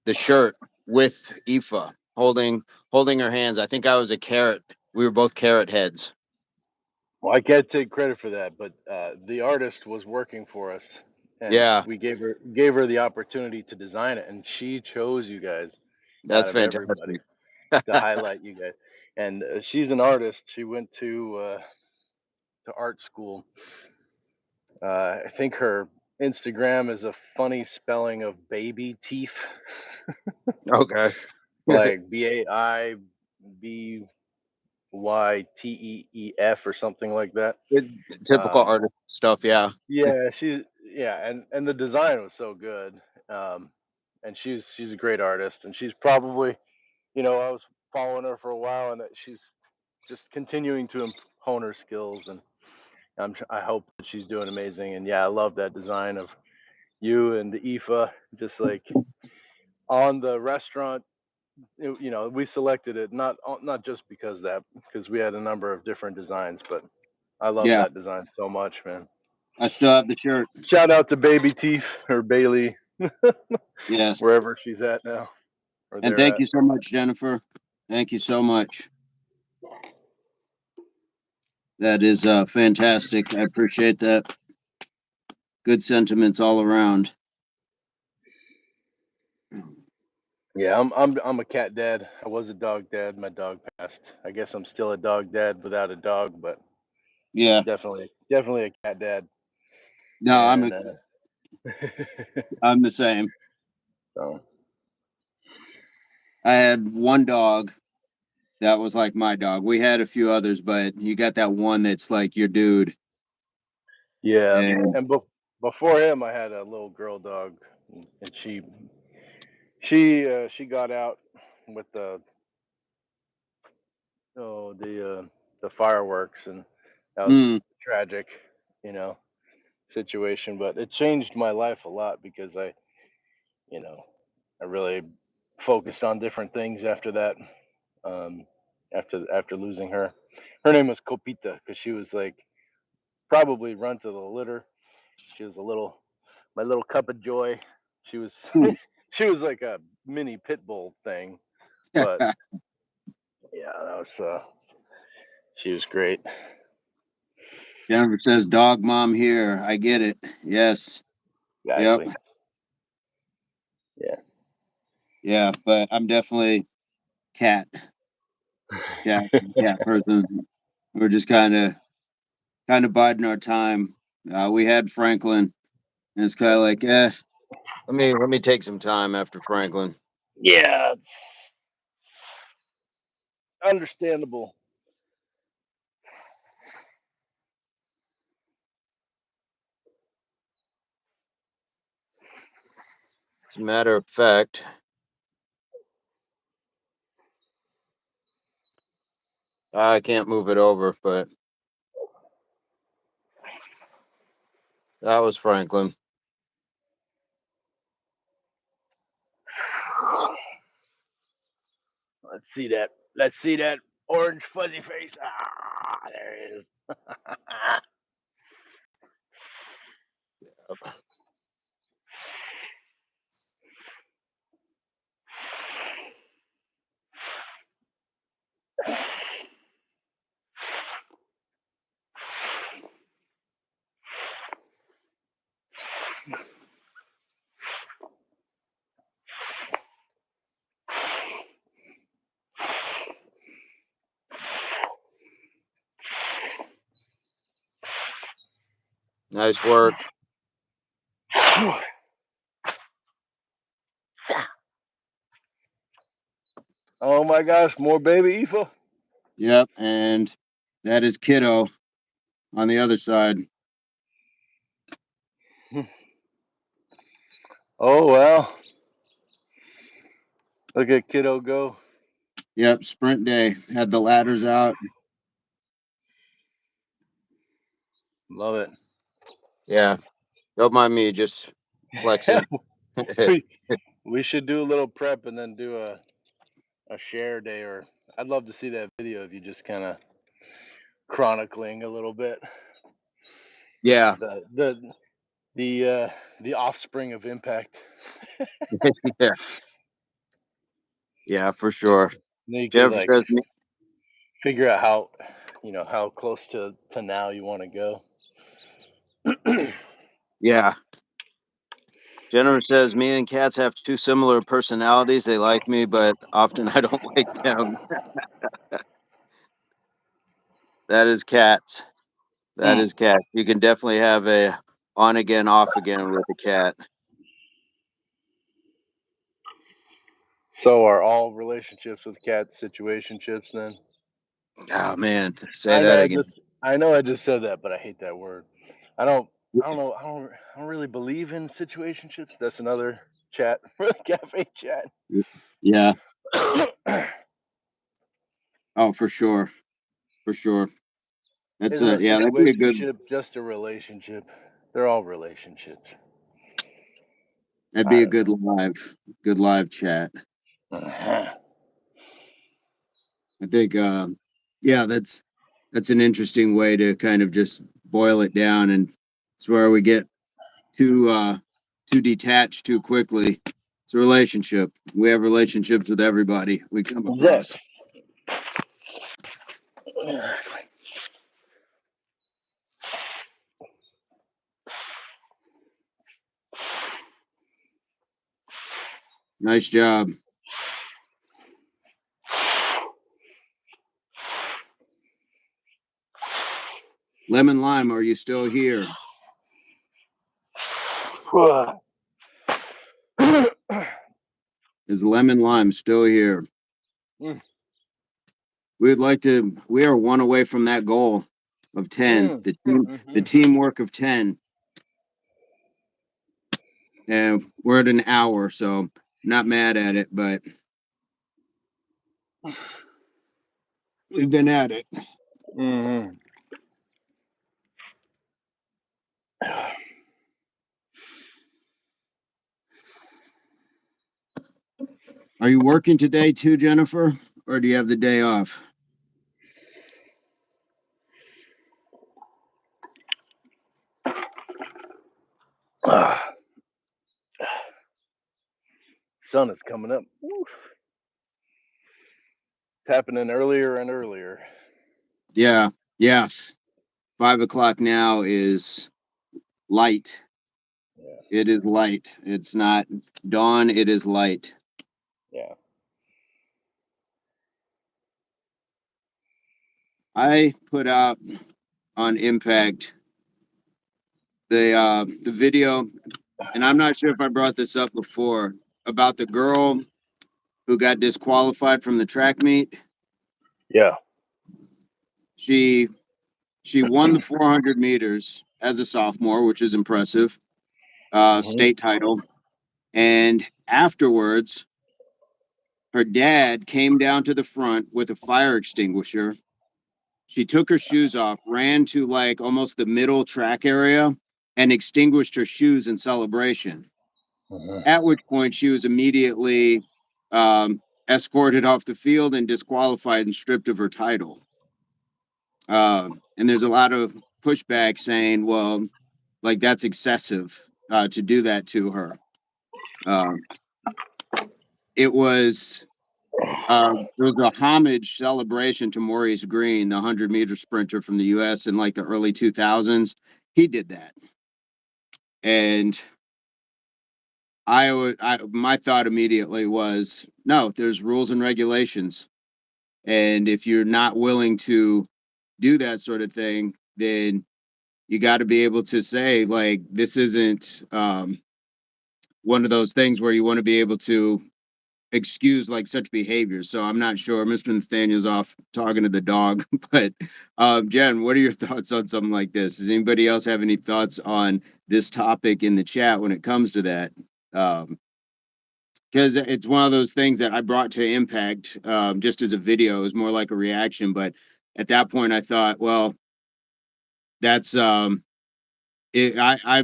the shirt with Aoife holding her hands. I think I was a carrot. We were both carrot heads. Well, I can't take credit for that, but the artist was working for us, and Yeah, we gave her the opportunity to design it, and she chose you guys out that's of everybody fantastic. to highlight you guys. And she's an artist. She went to art school. I think her Instagram is a funny spelling of baby teeth, Okay. like BAIBYTEEF or something like that. Good, typical Um, artist stuff. Yeah. yeah, and the design was so good. Um, and she's a great artist, and she's probably, I was following her for a while, and that she's just continuing to hone her skills, and I hope that she's doing amazing. And yeah, I love that design of you and the Aoife, just like on the restaurant. We selected it not just because we had a number of different designs, but I love Yeah. that design so much, man. I still have the shirt. Shout out to Baby Teeth or Bailey, Yes. wherever she's at now or And they're thank at. you so much, Jennifer. Thank you so much. That is fantastic. I appreciate that. Good sentiments all around. Yeah, I'm a cat dad. I was a dog dad. My dog passed. I guess I'm still a dog dad without a dog, but Yeah. definitely a cat dad. No, And I'm the same. so I had one dog that was like my dog. We had a few others, but you got that one that's like your dude. Yeah, And and before him, I had a little girl dog, and she got out with the fireworks, and that was mm, tragic, you know, situation. But it changed my life a lot because you know, I really focused on different things after that. Um, after losing her, her name was Copita because she was like probably run to the litter. She was my little cup of joy. She was she was like a mini pit bull thing, but yeah, that was she was great. Jennifer says, "Dog mom here." I get it. Yes. Yep. Exactly. Yeah. Yeah. But I'm definitely cat. Cat person. We're just kind of biding our time. We had Franklin, and it's kind of like, let me take some time after Franklin. Yeah, it's understandable. As a matter of fact, I can't move it over, but that was Franklin. Let's see that. Let's see that orange fuzzy face. Ah, there it is. Nice work. Oh my gosh, more baby Aoife. Yep, and that is Kiddo on the other side. Oh well. Look at kiddo go. Yep, sprint day. Had the ladders out. Love it. Yeah, don't mind me, just flexing. we we should do a little prep and then do a share day, or I'd love to see that video of you just kind of chronicling a little bit Yeah, the offspring of impact. yeah, yeah, for sure. Then you could Jennifer like says, figure out how close to now you want to go. yeah. Jennifer says, me and cats have two similar personalities. They like me, but often I don't like them. That is cats. That Mm. is cats. You can definitely have a on again, off again with a cat. So are all relationships with cats situationships then? Oh man, say I that know again. I just said that, but I hate that word. I don't know I don't really believe in situationships. That's another chat for the cafe chat. Yeah. Oh, for sure. For sure. That's Isn't a yeah, that'd be a good situationship just a relationship? They're all relationships. that'd be I a don't good live chat. know. I think yeah, that's an interesting way to kind of just boil it down, and it's where we get too detached too quickly. It's a relationship. We have relationships with everybody we come across. Exactly. Nice job. Lemon Lime, are you still here? Is lemon lime still here? Mm, We are one away from that goal of 10. mm, The mhm. teamwork of 10. And we're at an hour, so not mad at it, but we've been at it. Mhm. Are you working today too, Jennifer? Or do you have the day off? Ah, sun is coming up. Woo. It's happening earlier and earlier. Yeah, yes. 5 o'clock now is light. Yeah, It is light. It's not dawn, it is light. yeah. I put out on Impact the video, and I'm not sure if I brought this up before, about the girl who got disqualified from the track meet. Yeah. She she won the 400 meters as a sophomore, which is impressive. Mhm. State title. And afterwards, her dad came down to the front with a fire extinguisher. She took her shoes off, ran to like almost the middle track area, and extinguished her shoes in celebration. Mhm. At which point, she was immediately escorted off the field and disqualified and stripped of her title. And there's a lot of pushback saying, well, like that's excessive to do that to her. Um, it was it was a homage celebration to Maurice Green, the 100-meter sprinter from the U.S. in like the early 2000s. He did that, and my thought immediately was, no, there's rules and regulations, and if you're not willing to do that sort of thing, then you got to be able to say like this isn't one of those things where you want to be able to excuse like such behavior. So I'm not sure. Mr. Nathaniel's off talking to the dog, but Jen, what are your thoughts on something like this? Does anybody else have any thoughts on this topic in the chat when it comes to that? Because it's one of those things that I brought to Impact just as a video. It was more like a reaction, but at that point, I thought, well, that's I've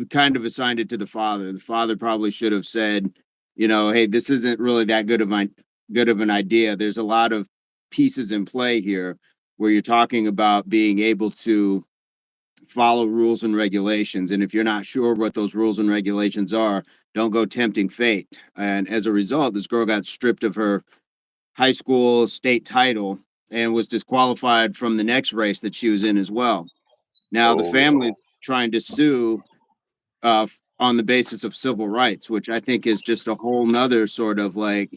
kind of assigned it to the father. The father probably should have said, you know, hey, this isn't really that good of an idea. There's a lot of pieces in play here where you're talking about being able to follow rules and regulations. And if you're not sure what those rules and regulations are, don't go tempting fate. And as a result, this girl got stripped of her high school state title and was disqualified from the next race that she was in as well. Now the Oh family trying to sue on the basis of civil rights, which I think is just a whole nother sort of like,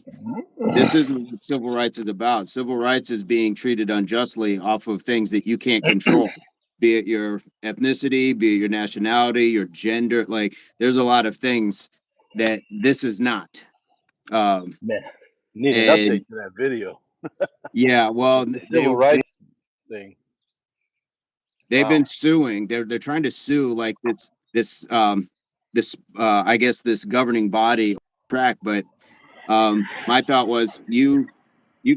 this yeah. isn't what civil rights is about. Civil rights is being treated unjustly off of things that you can't control, be it your ethnicity, be it your nationality, your gender. Like, there's a lot of things that this is not. Um, Man, need an and update to that video. yeah, well, The civil rights thing. they've Wow. been suing. They're trying to sue like this I guess this governing body track, but my thought was you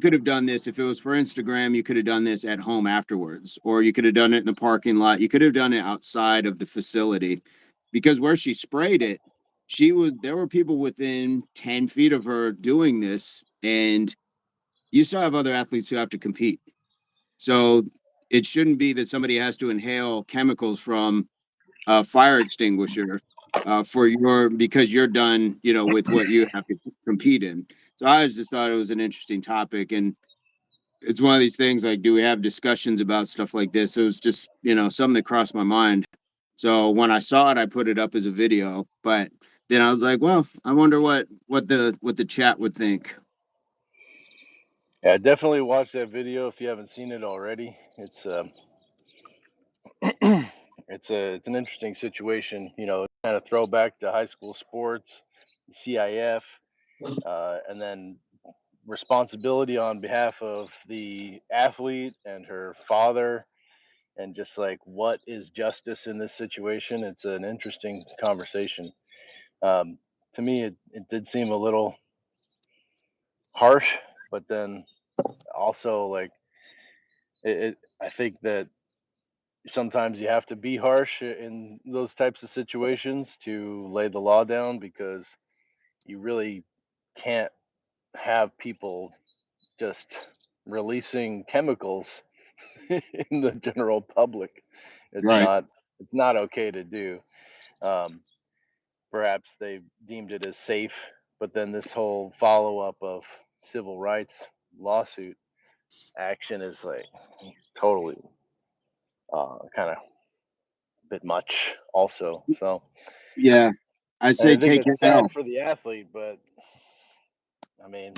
could have done this if it was for Instagram. You could have done this at home afterwards, or you could have done it in the parking lot. You could have done it outside of the facility, because where she sprayed it, there were people within 10 feet of her doing this, and you still have other athletes who have to compete. So it shouldn't be that somebody has to inhale chemicals from a fire extinguisher for your because you're done, you know, with what you have to compete in. So I just thought it was an interesting topic, and it's one of these things like, do we have discussions about stuff like this? It was just, you know, something that crossed my mind. So when I saw it, I put it up as a video, but then I was like, well, I wonder what the chat would think. Yeah, definitely watch that video if you haven't seen it already. It's it's an interesting situation. You know, kind of throwback to high school sports, CIF. and then responsibility on behalf of the athlete and her father, and just like what is justice in this situation. It's an interesting conversation. Um, to me, it did seem a little harsh, but then also like I think that sometimes you have to be harsh in those types of situations to lay the law down, because you really can't have people just releasing chemicals in the general public. It's Right. not it's not okay to do. Um, Perhaps they deemed it as safe, but then this whole follow up of civil rights lawsuit action is like totally kind of a bit much also. So Yeah. I and say I think take your it's L. sad for the athlete, but I mean,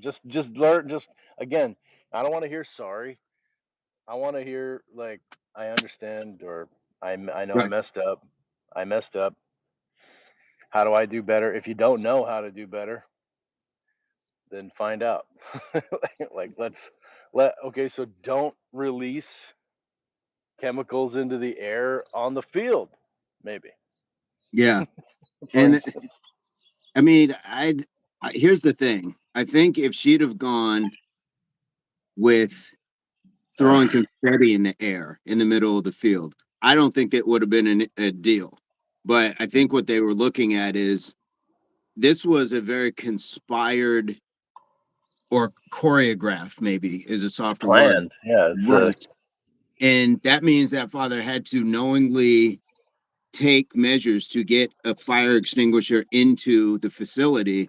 just learn. Just again, I don't want to hear sorry. I want to hear like I understand, or I know I Right. messed up. I messed up. How do I do better? If you don't know how to do better, then find out. Like let okay, so don't release chemicals into the air on the field, maybe, Yeah. for And instance. I mean, here's the thing. I think if she'd have gone with throwing confetti in the air in the middle of the field, I don't think it would have been a deal. But I think what they were looking at is this was a very conspired or choreographed, maybe is a softer word. Planned. Yeah, it's Right. And that means that father had to knowingly take measures to get a fire extinguisher into the facility.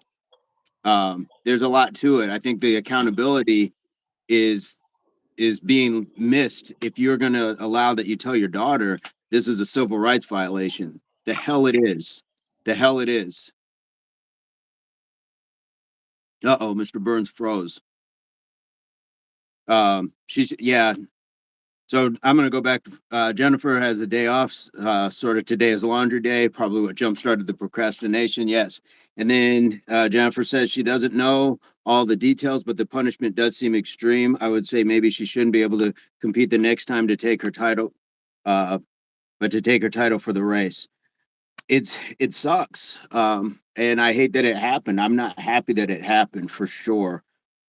There's a lot to it. I think the accountability is being missed if you're going to allow that. You tell your daughter this is a civil rights violation. The hell it is. The hell it is. Uh-oh, Mr. Burns froze. She's yeah. So I'm going to go back. Jennifer has the day off. Sort of today is laundry day. Probably what jump started the procrastination. Yes. And then Jennifer says she doesn't know all the details, but the punishment does seem extreme. I would say maybe she shouldn't be able to compete the next time to take her title, uh, but to take her title for the race. It sucks, and I hate that it happened. I'm not happy that it happened for sure.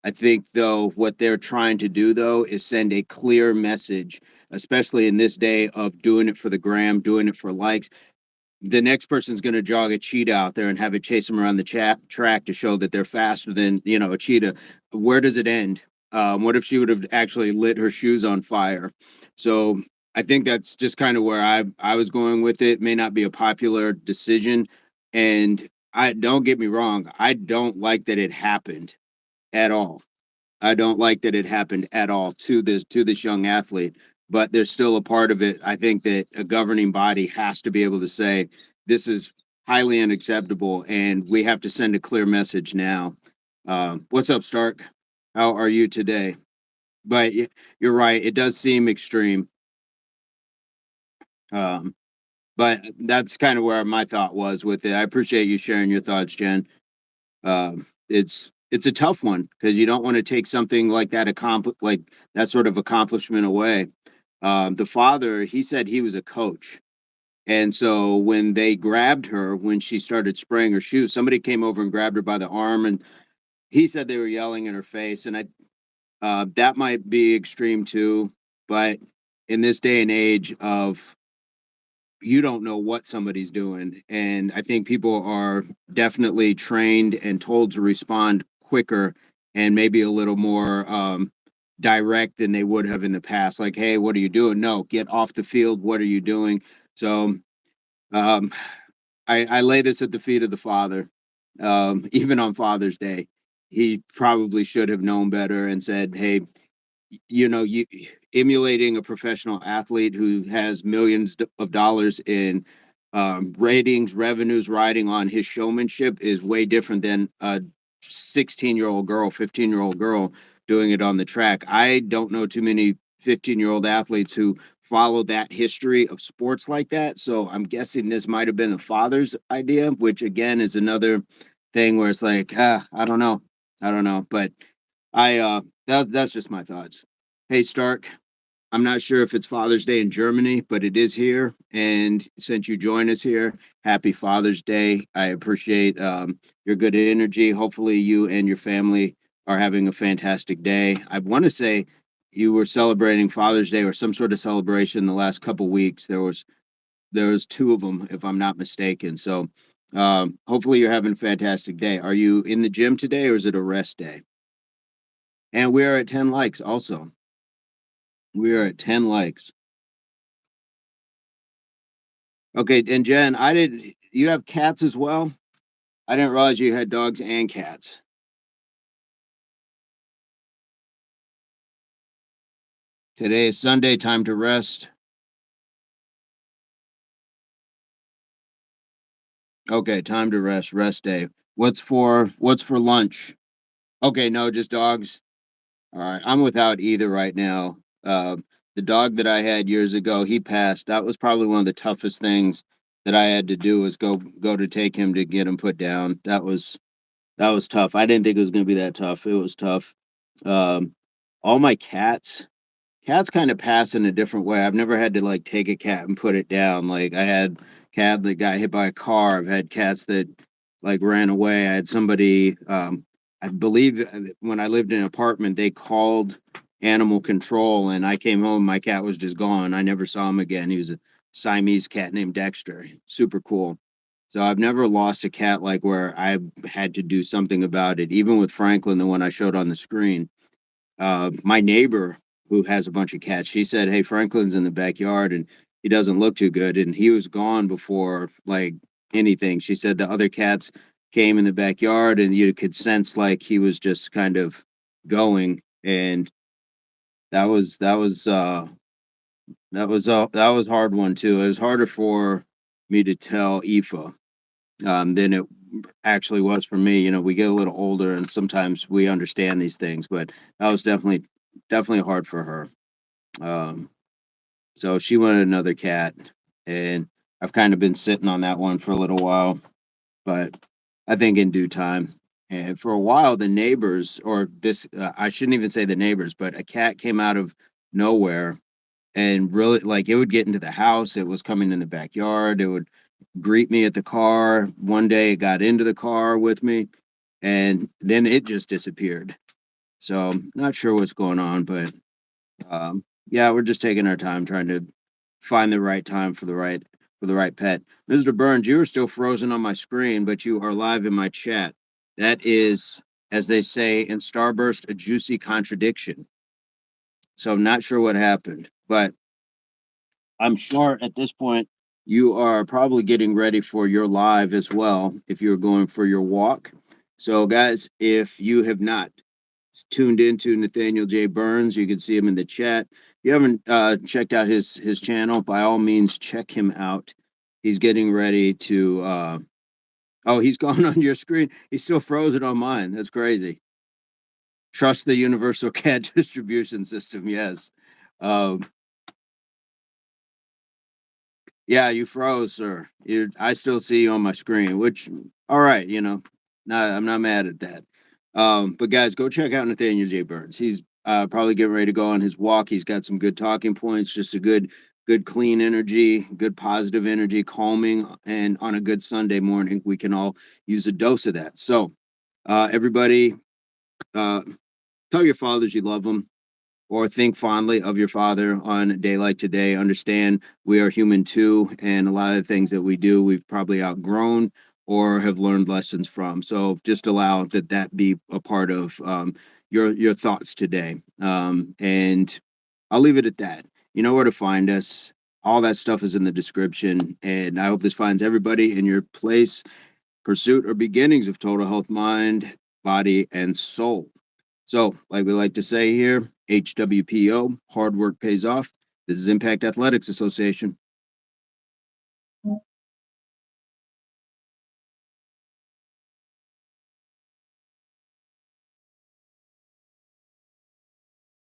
I think though what they're trying to do though is send a clear message, especially in this day of doing it for the gram, doing it for likes. The next person's going to jog a cheetah out there and have it chase them around the track to show that they're faster than a cheetah. Where does it end? What if she would have actually lit her shoes on fire? So I think that's just kind of where I was going with it. May not be a popular decision, and I don't get me wrong, I don't like that it happened at all. I don't like that it happened at all to this young athlete, but there's still a part of it. I think that a governing body has to be able to say this is highly unacceptable, and we have to send a clear message now. What's up, Stark? How are you today? But you're right; it does seem extreme. Um, but that's kind of where my thought was with it. I appreciate you sharing your thoughts, Jen. It's a tough one because you don't want to take something like that like that sort of accomplishment away. The father, he said he was a coach, and so when they grabbed her when she started spraying her shoes, somebody came over and grabbed her by the arm, and he said they were yelling in her face, and I that might be extreme too, but in this day and age of you don't know what somebody's doing. And I think people are definitely trained and told to respond quicker and maybe a little more direct than they would have in the past. Like, hey, what are you doing? No, get off the field. What are you doing? So um, I lay this at the feet of the father. Even on Father's Day, he probably should have known better and said, hey, you emulating a professional athlete who has millions of dollars in ratings, revenues riding on his showmanship is way different than a 16-year-old girl, 15-year-old girl doing it on the track. I don't know too many 15-year-old athletes who follow that history of sports like that. So I'm guessing this might have been a father's idea, which again is another thing where it's like, I don't know. I don't know. But that's just my thoughts. Hey, Stark, I'm not sure if it's Father's Day in Germany, but it is here. And since you joined us here, happy Father's Day. I appreciate your good energy. Hopefully, you and your family are having a fantastic day. I want to say you were celebrating Father's Day or some sort of celebration the last couple weeks. There was two of them, if I'm not mistaken. So hopefully, you're having a fantastic day. Are you in the gym today, or is it a rest day? And we are at 10 likes also. We are at 10 likes. Okay, and Jen, I didn't. You have cats as well? I didn't realize you had dogs and cats. Today is Sunday, time to rest. Okay, time to rest, rest day. What's for lunch? Okay, no, just dogs. All right, I'm without either right now. The dog that I had years ago, he passed. That was probably one of the toughest things that I had to do was go to take him to get him put down. That was tough. I didn't think it was going to be that tough. It was tough. Um, all my cats kind of pass in a different way. I've never had to like take a cat and put it down. Like I had cat that got hit by a car. I've had cats that like ran away. I had somebody I believe when I lived in an apartment, they called animal control and I came home, my cat was just gone. I never saw him again. He was a Siamese cat named Dexter. Super cool. So I've never lost a cat like where I had to do something about it. Even with Franklin, the one I showed on the screen, my neighbor who has a bunch of cats, she said, "Hey, Franklin's in the backyard and he doesn't look too good." And he was gone before like anything. She said the other cats came in the backyard and you could sense like he was just kind of going. And that was hard one too. It was harder for me to tell Aoife than it actually was for me. We get a little older and sometimes we understand these things, but that was definitely hard for her. Um, so she wanted another cat, and I've kind of been sitting on that one for a little while, but I think in due time. And for a while, the neighbors, or this, I shouldn't even say the neighbors, but a cat came out of nowhere and really like it would get into the house. It was coming in the backyard. It would greet me at the car. One day it got into the car with me and then it just disappeared. So not sure what's going on, but yeah, we're just taking our time trying to find the right time for the right pet. Mr. Burns, you are still frozen on my screen, but you are live in my chat. That is, as they say in Starburst, a juicy contradiction. So I'm not sure what happened, but I'm sure at this point you are probably getting ready for your live as well if you're going for your walk. So, guys, if you have not tuned into Nathaniel J Burns, you can see him in the chat. If you haven't checked out his channel, by all means, check him out. He's getting ready to. Oh, he's gone on your screen. He's still frozen on mine. That's crazy. Trust the universal cat distribution system. Yes. Um, Yeah, you froze, sir. I still see you on my screen, which, all right, I'm not mad at that. But guys, go check out Nathaniel J. Burns. He's probably getting ready to go on his walk. He's got some good talking points, just a good, clean energy, good positive energy, calming, and on a good Sunday morning, we can all use a dose of that. So, everybody, uh, tell your fathers you love them or think fondly of your father on a day like today. Understand we are human too, and a lot of the things that we do, we've probably outgrown or have learned lessons from. So just allow that be a part of your thoughts today. And I'll leave it at that. You know where to find us. All that stuff is in the description, and I hope this finds everybody in your place, pursuit, or beginnings of total health, mind, body, and soul. So, like we like to say here, HWPO, hard work pays off. This is Impact Athletics Association.